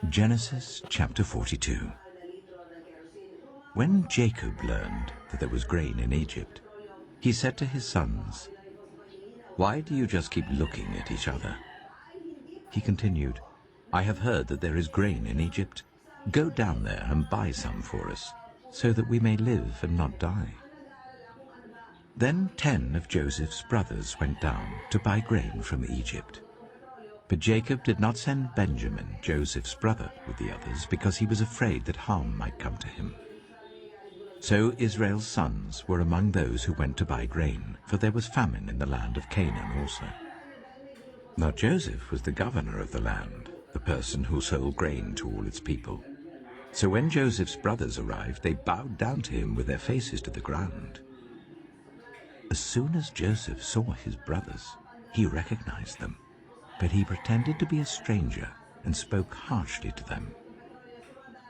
Genesis chapter 42. When Jacob learned that there was grain in Egypt, he said to his sons, "Why do you just keep looking at each other?" He continued, "I have heard that there is grain in Egypt. Go down there and buy some for us, so that we may live and not die." Then 10 of Joseph's brothers went down to buy grain from Egypt. But Jacob did not send Benjamin, Joseph's brother, with the others, because he was afraid that harm might come to him. So Israel's sons were among those who went to buy grain, for there was famine in the land of Canaan also. Now Joseph was the governor of the land, the person who sold grain to all its people. So when Joseph's brothers arrived, they bowed down to him with their faces to the ground. As soon as Joseph saw his brothers, he recognized them, but he pretended to be a stranger and spoke harshly to them.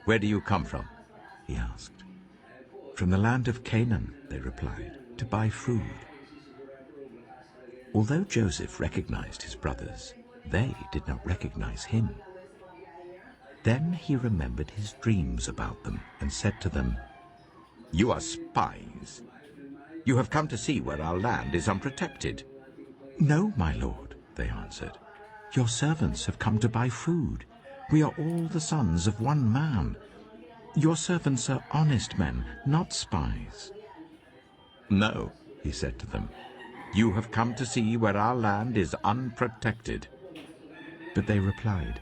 "Where do you come from?" he asked. "From the land of Canaan," they replied, "to buy food." Although Joseph recognized his brothers, they did not recognize him. Then he remembered his dreams about them and said to them, "You are spies. You have come to see where our land is unprotected." "No, my lord," they answered. "Your servants have come to buy food. We are all the sons of one man. Your servants are honest men, not spies." "No," he said to them. "You have come to see where our land is unprotected." But they replied,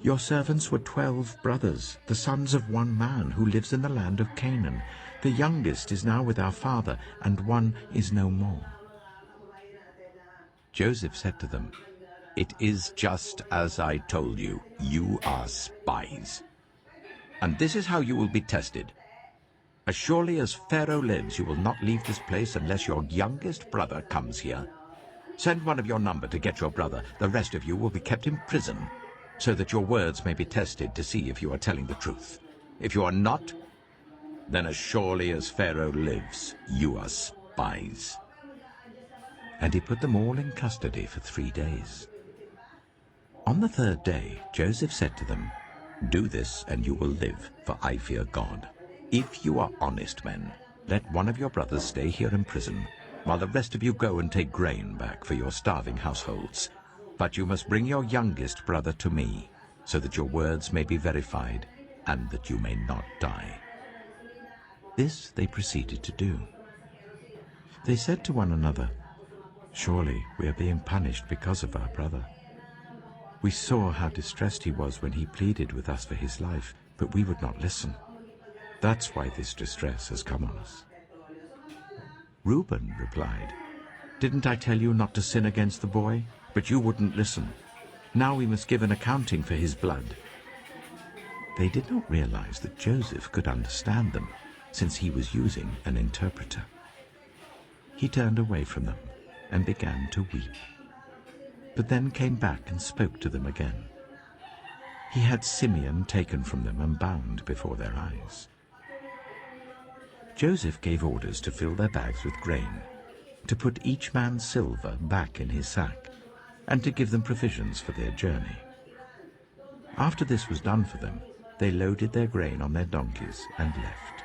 "Your servants were 12 brothers, the sons of one man who lives in the land of Canaan. The youngest is now with our father, and one is no more." Joseph said to them, "It is just as I told you. You are spies. And this is how you will be tested. As surely as Pharaoh lives, you will not leave this place unless your youngest brother comes here. Send one of your number to get your brother. The rest of you will be kept in prison, so that your words may be tested to see if you are telling the truth. If you are not, then as surely as Pharaoh lives, you are spies." And he put them all in custody for 3 days. On the 3rd day, Joseph said to them, "Do this, and you will live, for I fear God. If you are honest men, let one of your brothers stay here in prison, while the rest of you go and take grain back for your starving households. But you must bring your youngest brother to me, so that your words may be verified, and that you may not die." This they proceeded to do. They said to one another, "Surely we are being punished because of our brother. We saw how distressed he was when he pleaded with us for his life, but we would not listen. That's why this distress has come on us." Reuben replied, "Didn't I tell you not to sin against the boy? But you wouldn't listen. Now we must give an accounting for his blood." They did not realize that Joseph could understand them, since he was using an interpreter. He turned away from them and began to weep, but then came back and spoke to them again. He had Simeon taken from them and bound before their eyes. Joseph gave orders to fill their bags with grain, to put each man's silver back in his sack, and to give them provisions for their journey. After this was done for them, they loaded their grain on their donkeys and left.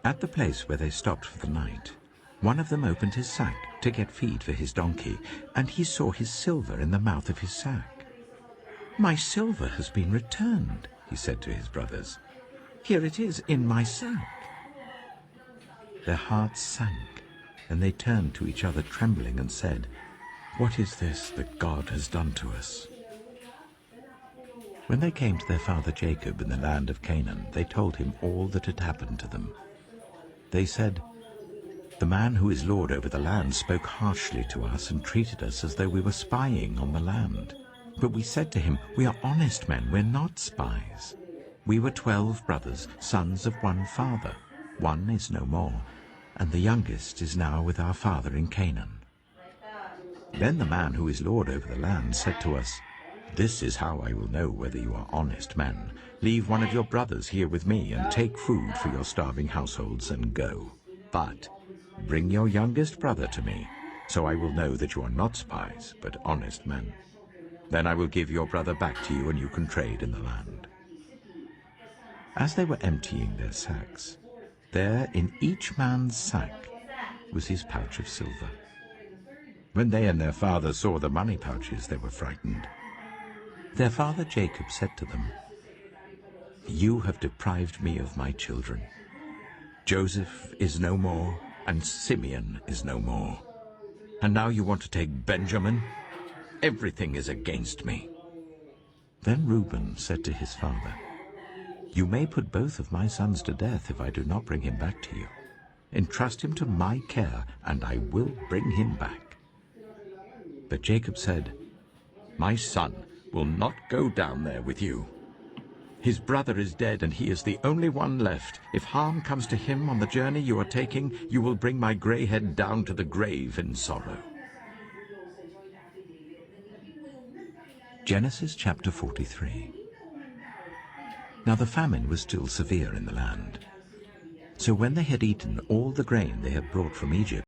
At the place where they stopped for the night, one of them opened his sack to get feed for his donkey, and he saw his silver in the mouth of his sack. "My silver has been returned," he said to his brothers. "Here it is in my sack." Their hearts sank, and they turned to each other trembling and said, "What is this that God has done to us?" When they came to their father Jacob in the land of Canaan, they told him all that had happened to them. They said, "The man who is lord over the land spoke harshly to us and treated us as though we were spying on the land. But we said to him, 'We are honest men, we're not spies. We were 12 brothers, sons of one father. One is no more, and the youngest is now with our father in Canaan.' Then the man who is lord over the land said to us, 'This is how I will know whether you are honest men. Leave one of your brothers here with me and take food for your starving households and go. But bring your youngest brother to me, So I will know that you are not spies, but honest men. Then I will give your brother back to you, and you can trade in the land." As they were emptying their sacks, there in each man's sack was his pouch of silver. When they and their father saw the money pouches, they were frightened. Their father Jacob said to them, "You have deprived me of my children. Joseph is no more, and Simeon is no more. And now you want to take Benjamin? Everything is against me." Then Reuben said to his father, "You may put both of my sons to death if I do not bring him back to you. Entrust him to my care, and I will bring him back." But Jacob said, "My son will not go down there with you. His brother is dead, and he is the only one left. If harm comes to him on the journey you are taking, you will bring my gray head down to the grave in sorrow." Genesis chapter 43. Now the famine was still severe in the land. So when they had eaten all the grain they had brought from Egypt,